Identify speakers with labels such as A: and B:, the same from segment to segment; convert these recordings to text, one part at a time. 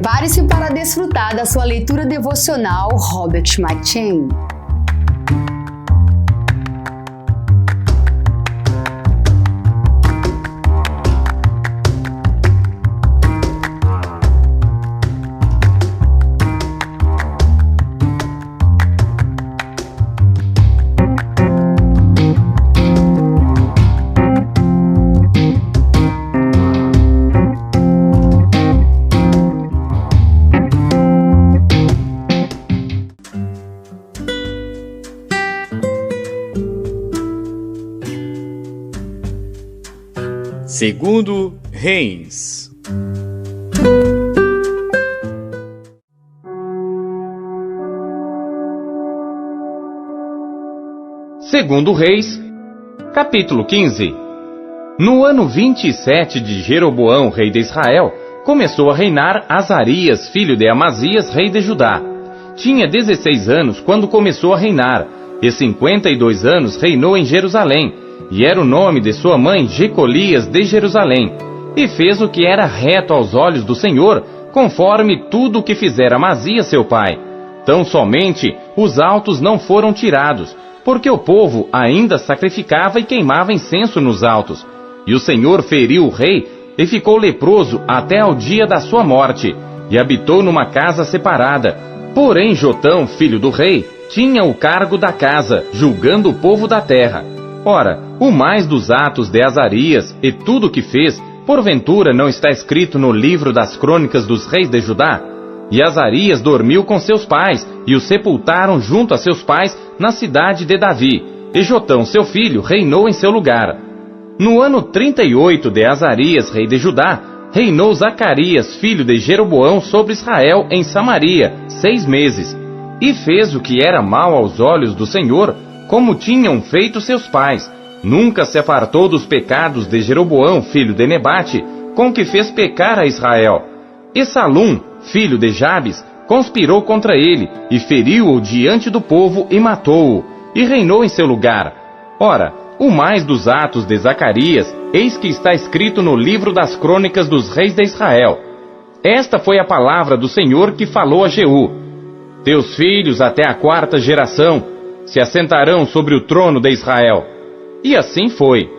A: Prepare-se para desfrutar da sua leitura devocional Robert McChain.
B: Segundo Reis.
C: Segundo Reis, capítulo 15. No ano 27 de Jeroboão, rei de Israel, começou a reinar Azarias, filho de Amazias, rei de Judá. Tinha 16 anos quando começou a reinar, e 52 anos reinou em Jerusalém. E era o nome de sua mãe Jecolias de Jerusalém. E fez o que era reto aos olhos do Senhor, conforme tudo o que fizera Amazias seu pai. Tão somente os altos não foram tirados, porque o povo ainda sacrificava e queimava incenso nos altos. E o Senhor feriu o rei, e ficou leproso até ao dia da sua morte, e habitou numa casa separada. Porém Jotão, filho do rei, tinha o cargo da casa, julgando o povo da terra. Ora, o mais dos atos de Azarias e tudo o que fez, porventura não está escrito no livro das crônicas dos reis de Judá? E Azarias dormiu com seus pais, e o sepultaram junto a seus pais na cidade de Davi. E Jotão, seu filho, reinou em seu lugar. No ano 38 de Azarias, rei de Judá, reinou Zacarias, filho de Jeroboão, sobre Israel em Samaria, 6 meses. E fez o que era mal aos olhos do Senhor, como tinham feito seus pais. Nunca se apartou dos pecados de Jeroboão, filho de Nebate, com que fez pecar a Israel. E Salum, filho de Jabes, conspirou contra ele, e feriu-o diante do povo e matou-o, e reinou em seu lugar. Ora, o mais dos atos de Zacarias, eis que está escrito no livro das crônicas dos reis de Israel. Esta foi a palavra do Senhor que falou a Jeú: Teus filhos até a 4ª geração se assentarão sobre o trono de Israel. E assim foi.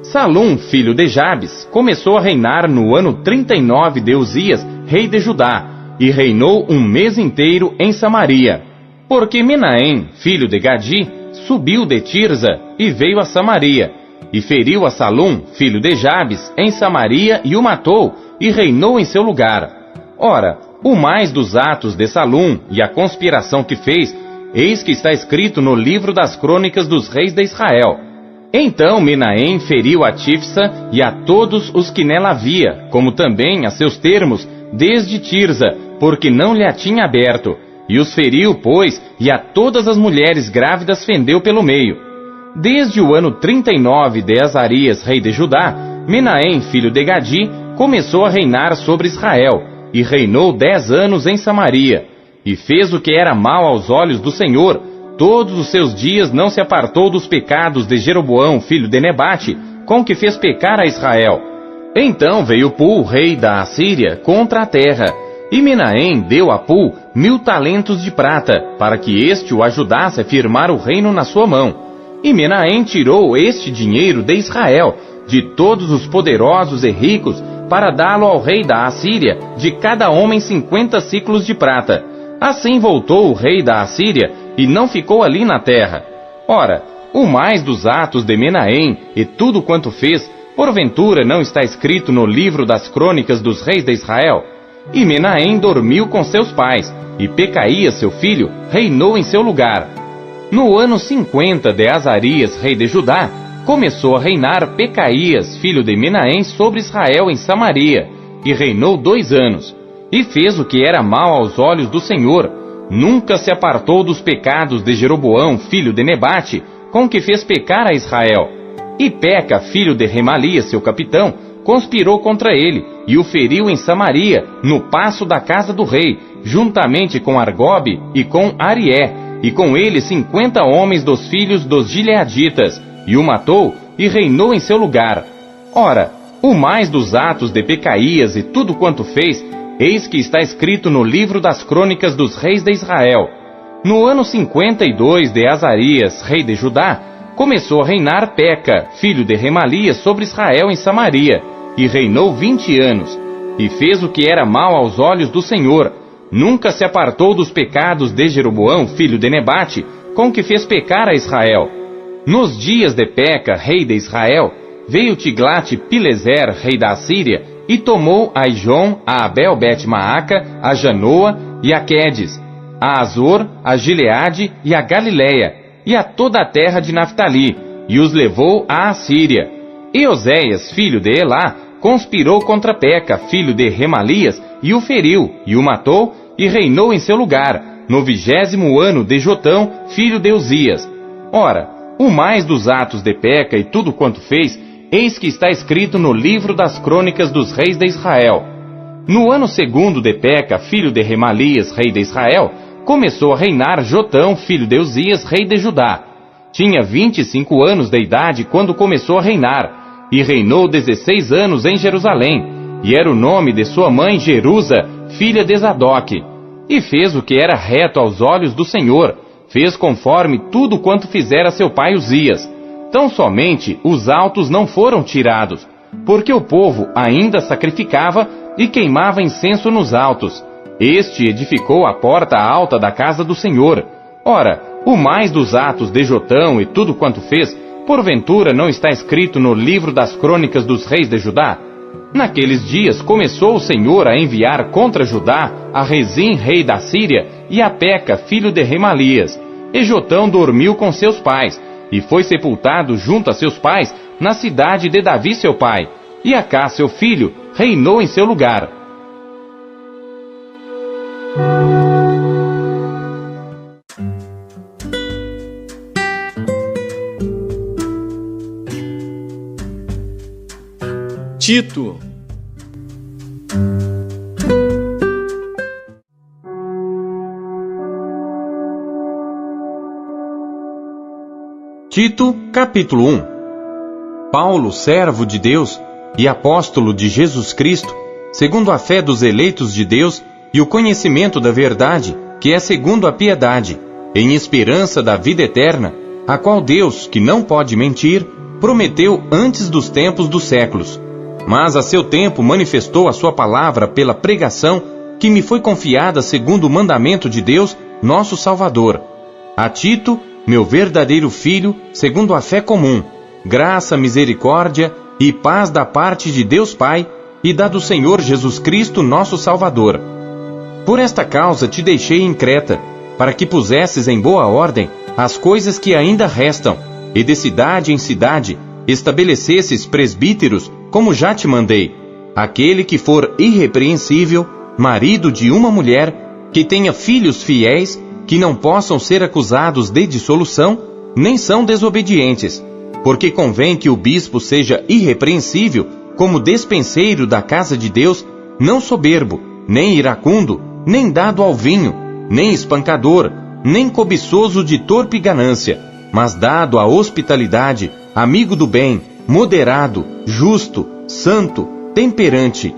C: Salum, filho de Jabes, começou a reinar no ano 39 de Uzias, rei de Judá, e reinou 1 mês inteiro em Samaria. Porque Menahem, filho de Gadi, subiu de Tirza e veio a Samaria, e feriu a Salum, filho de Jabes, em Samaria, e o matou, e reinou em seu lugar. Ora, o mais dos atos de Salum e a conspiração que fez, eis que está escrito no livro das crônicas dos reis de Israel. Então Menahem feriu a Tifsa e a todos os que nela havia, como também a seus termos, desde Tirza, porque não lhe a tinha aberto. E os feriu, pois, e a todas as mulheres grávidas fendeu pelo meio. Desde o ano 39 de Azarias, rei de Judá, Menahem, filho de Gadi, começou a reinar sobre Israel, e reinou 10 anos em Samaria. E fez o que era mal aos olhos do Senhor. Todos os seus dias não se apartou dos pecados de Jeroboão, filho de Nebate, com que fez pecar a Israel. Então veio Pul, rei da Assíria, contra a terra. E Menahem deu a Pul 1000 talentos de prata, para que este o ajudasse a firmar o reino na sua mão. E Menahem tirou este dinheiro de Israel, de todos os poderosos e ricos, para dá-lo ao rei da Assíria, de cada homem 50 siclos de prata. Assim voltou o rei da Assíria, e não ficou ali na terra. Ora, o mais dos atos de Menahem, e tudo quanto fez, porventura não está escrito no livro das crônicas dos reis de Israel? E Menahem dormiu com seus pais, e Pecaías, seu filho, reinou em seu lugar. No ano 50 de Azarias, rei de Judá, começou a reinar Pecaías, filho de Menahem, sobre Israel em Samaria, e reinou 2 anos. E fez o que era mal aos olhos do Senhor. Nunca se apartou dos pecados de Jeroboão, filho de Nebate, com que fez pecar a Israel. E Peca, filho de Remalias, seu capitão, conspirou contra ele, e o feriu em Samaria, no paço da casa do rei, juntamente com Argobe e com Arié, e com ele 50 homens dos filhos dos Gileaditas, e o matou, e reinou em seu lugar. Ora, o mais dos atos de Pecaías e tudo quanto fez, eis que está escrito no livro das crônicas dos reis de Israel. No ano 52 de Azarias, rei de Judá, começou a reinar Peca, filho de Remalias, sobre Israel em Samaria, e reinou 20 anos, e fez o que era mal aos olhos do Senhor. Nunca se apartou dos pecados de Jeroboão, filho de Nebate, com que fez pecar a Israel. Nos dias de Peca, rei de Israel, veio Tiglat-Pileser, rei da Assíria, e tomou a Ijon, a Abel-Bet-Maaca, a Janoa e a Quedes, a Azor, a Gileade e a Galileia, e a toda a terra de Naftali, e os levou à Assíria. E Oséias, filho de Elá, conspirou contra Peca, filho de Remalias, e o feriu, e o matou, e reinou em seu lugar, no 20º ano de Jotão, filho de Uzias. Ora, o mais dos atos de Peca e tudo quanto fez, eis que está escrito no livro das crônicas dos reis de Israel. No ano 2º de Peca, filho de Remalias, rei de Israel, começou a reinar Jotão, filho de Uzias, rei de Judá. Tinha 25 anos de idade quando começou a reinar, e reinou 16 anos em Jerusalém, e era o nome de sua mãe Jerusa, filha de Zadok. E fez o que era reto aos olhos do Senhor, fez conforme tudo quanto fizera seu pai Uzias. Tão somente os altos não foram tirados, porque o povo ainda sacrificava e queimava incenso nos altos. Este edificou a porta alta da casa do Senhor. Ora, o mais dos atos de Jotão e tudo quanto fez, porventura não está escrito no livro das crônicas dos reis de Judá? Naqueles dias começou o Senhor a enviar contra Judá a Rezim, rei da Síria, e a Peca, filho de Remalias. E Jotão dormiu com seus pais, e foi sepultado junto a seus pais na cidade de Davi seu pai. E Acá seu filho reinou em seu lugar.
B: Tito.
C: Tito, capítulo 1. Paulo, servo de Deus e apóstolo de Jesus Cristo, segundo a fé dos eleitos de Deus e o conhecimento da verdade, que é segundo a piedade, em esperança da vida eterna, a qual Deus, que não pode mentir, prometeu antes dos tempos dos séculos, mas a seu tempo manifestou a sua palavra pela pregação que me foi confiada segundo o mandamento de Deus, nosso Salvador. A Tito, meu verdadeiro filho, segundo a fé comum, graça, misericórdia e paz da parte de Deus Pai e da do Senhor Jesus Cristo, nosso Salvador. Por esta causa te deixei em Creta, para que pusesses em boa ordem as coisas que ainda restam, e de cidade em cidade estabelecesses presbíteros, como já te mandei, aquele que for irrepreensível, marido de uma mulher, que tenha filhos fiéis, que não possam ser acusados de dissolução, nem são desobedientes, porque convém que o bispo seja irrepreensível, como despenseiro da casa de Deus, não soberbo, nem iracundo, nem dado ao vinho, nem espancador, nem cobiçoso de torpe ganância, mas dado à hospitalidade, amigo do bem, moderado, justo, santo, temperante,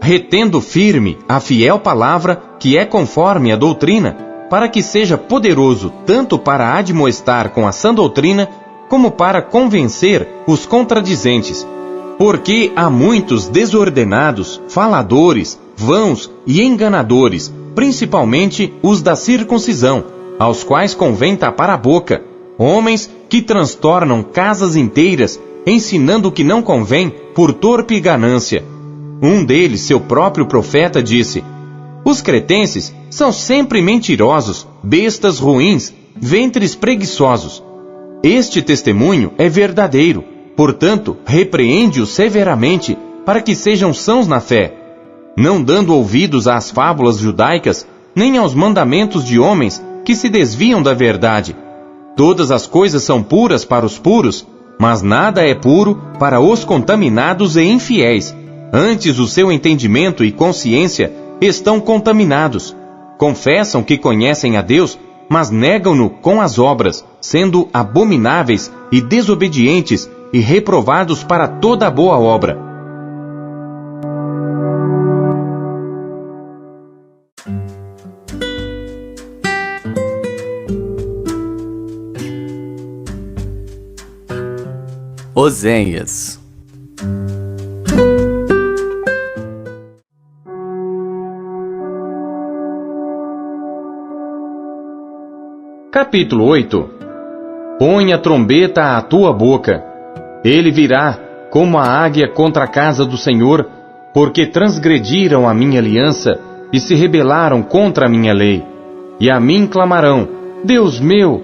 C: retendo firme a fiel palavra que é conforme a doutrina, para que seja poderoso tanto para admoestar com a sã doutrina, como para convencer os contradizentes. Porque há muitos desordenados, faladores, vãos e enganadores, principalmente os da circuncisão, aos quais convém tapar a boca, homens que transtornam casas inteiras, ensinando o que não convém por torpe ganância. Um deles, seu próprio profeta, disse: os cretenses são sempre mentirosos, bestas ruins, ventres preguiçosos. Este testemunho é verdadeiro, portanto, repreende-os severamente, para que sejam sãos na fé, não dando ouvidos às fábulas judaicas, nem aos mandamentos de homens que se desviam da verdade. Todas as coisas são puras para os puros, mas nada é puro para os contaminados e infiéis. Antes o seu entendimento e consciência estão contaminados. Confessam que conhecem a Deus, mas negam-no com as obras, sendo abomináveis e desobedientes e reprovados para toda a boa obra.
B: Oséias.
C: Capítulo 8. Põe a trombeta à tua boca. Ele virá como a águia contra a casa do Senhor, porque transgrediram a minha aliança e se rebelaram contra a minha lei. E a mim clamarão: Deus meu,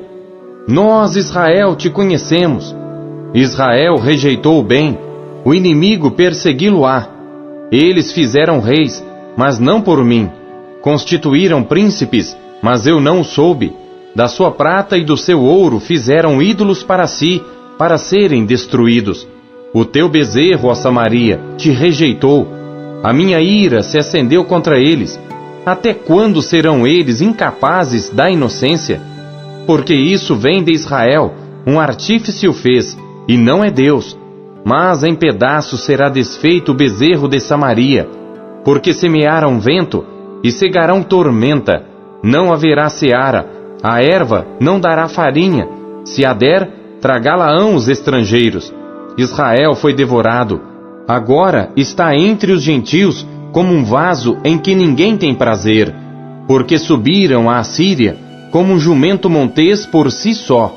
C: nós, Israel, te conhecemos. Israel rejeitou o bem, o inimigo persegui-lo-á. Eles fizeram reis, mas não por mim. Constituíram príncipes, mas eu não o soube. Da sua prata e do seu ouro fizeram ídolos para si, para serem destruídos. O teu bezerro, ó Samaria, te rejeitou. A minha ira se acendeu contra eles. Até quando serão eles incapazes da inocência? Porque isso vem de Israel, um artífice o fez, e não é Deus. Mas em pedaços será desfeito o bezerro de Samaria, porque semearam vento e cegarão tormenta. Não haverá seara, a erva não dará farinha. Se a der, tragá-la-ão os estrangeiros. Israel foi devorado. Agora está entre os gentios como um vaso em que ninguém tem prazer, porque subiram à Assíria como um jumento montês por si só.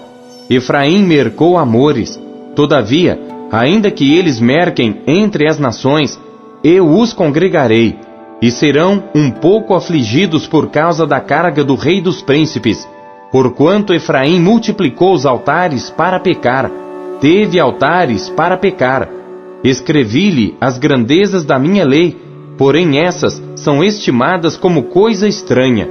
C: Efraim mercou amores. Todavia, ainda que eles merquem entre as nações, eu os congregarei, e serão um pouco afligidos por causa da carga do rei dos príncipes, porquanto Efraim multiplicou os altares para pecar, teve altares para pecar. Escrevi-lhe as grandezas da minha lei, porém essas são estimadas como coisa estranha.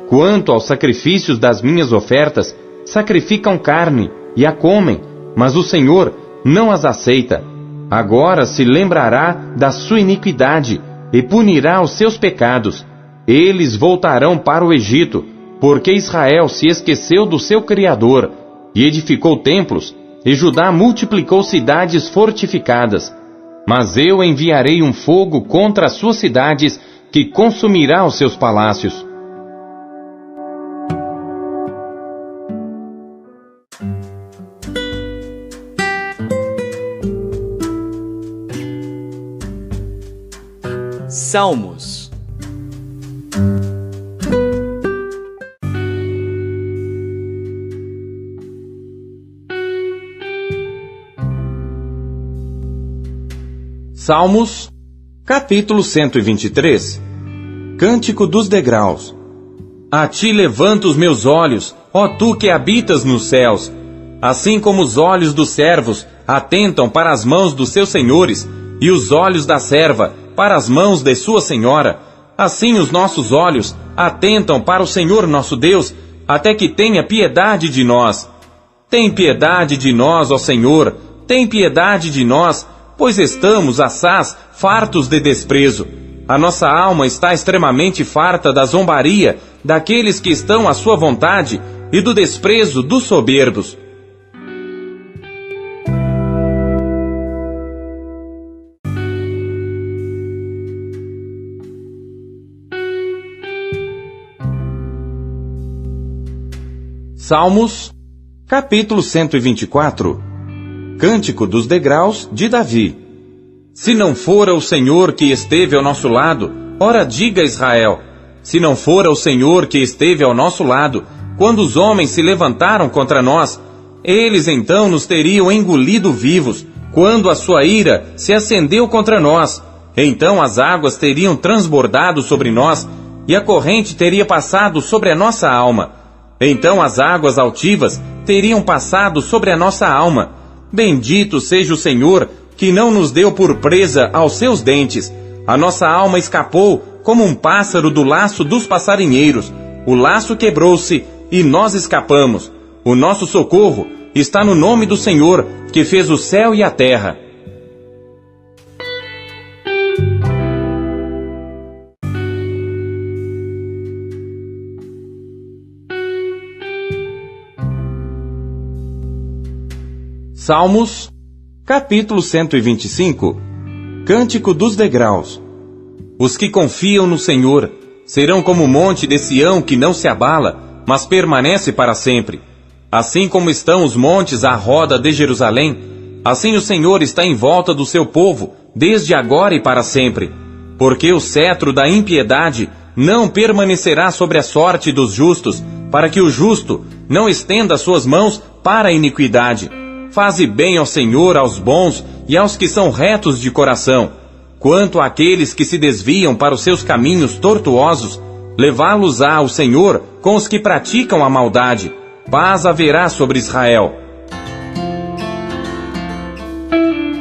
C: Quanto aos sacrifícios das minhas ofertas, sacrificam carne e a comem, mas o Senhor não as aceita. Agora se lembrará da sua iniquidade e punirá os seus pecados. Eles voltarão para o Egito, porque Israel se esqueceu do seu Criador, e edificou templos, e Judá multiplicou cidades fortificadas. Mas eu enviarei um fogo contra as suas cidades, que consumirá os seus palácios.
B: Salmos.
C: Salmos, capítulo 123. Cântico dos degraus. A ti levanto os meus olhos, ó tu que habitas nos céus. Assim como os olhos dos servos atentam para as mãos dos seus senhores, e os olhos da serva para as mãos de sua senhora, assim os nossos olhos atentam para o Senhor nosso Deus, até que tenha piedade de nós. Tem piedade de nós, ó Senhor, tem piedade de nós, pois estamos, assaz, fartos de desprezo. A nossa alma está extremamente farta da zombaria daqueles que estão à sua vontade e do desprezo dos soberbos. Salmos, capítulo 124. Cântico dos degraus de Davi. Se não fora o Senhor que esteve ao nosso lado, ora diga Israel. Se não fora o Senhor que esteve ao nosso lado, quando os homens se levantaram contra nós, eles então nos teriam engolido vivos, quando a sua ira se acendeu contra nós. Então as águas teriam transbordado sobre nós, e a corrente teria passado sobre a nossa alma. Então as águas altivas teriam passado sobre a nossa alma. Bendito seja o Senhor, que não nos deu por presa aos seus dentes. A nossa alma escapou como um pássaro do laço dos passarinheiros. O laço quebrou-se e nós escapamos. O nosso socorro está no nome do Senhor, que fez o céu e a terra. Salmos, capítulo 125. Cântico dos degraus. Os que confiam no Senhor serão como o monte de Sião que não se abala, mas permanece para sempre. Assim como estão os montes à roda de Jerusalém, Assim o Senhor está em volta do seu povo, desde agora e para sempre. Porque o cetro da impiedade não permanecerá sobre a sorte dos justos, para que o justo não estenda suas mãos para a iniquidade. Faze bem ao Senhor, aos bons e aos que são retos de coração. Quanto àqueles que se desviam para os seus caminhos tortuosos, levá-los-á o Senhor com os que praticam a maldade. Paz haverá sobre Israel.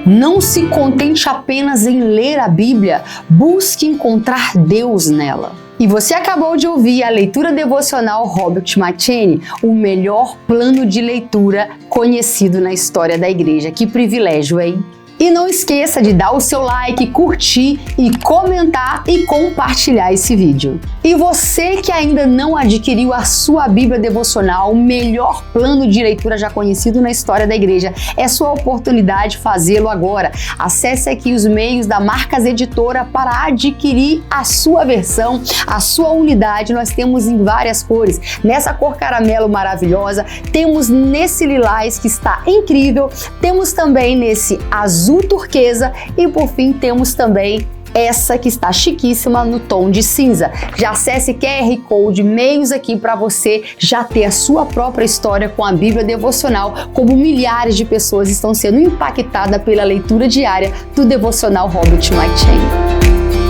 A: Não se contente apenas em ler a Bíblia, busque encontrar Deus nela. E você acabou de ouvir a leitura devocional Robert McCheyne, o melhor plano de leitura conhecido na história da igreja. Que privilégio, hein? E não esqueça de dar o seu like, curtir e comentar e compartilhar esse vídeo. E você que ainda não adquiriu a sua Bíblia devocional, o melhor plano de leitura já conhecido na história da igreja, é sua oportunidade de fazê-lo agora. Acesse aqui os meios da Marcas Editora para adquirir a sua versão, a sua unidade. Nós temos em várias cores. Nessa cor caramelo maravilhosa, temos nesse lilás que está incrível, temos também nesse azul turquesa e por fim temos também essa que está chiquíssima no tom de cinza. Já acesse QR Code, meios aqui para você já ter a sua própria história com a Bíblia devocional, como milhares de pessoas estão sendo impactadas pela leitura diária do devocional Robert McCheyne.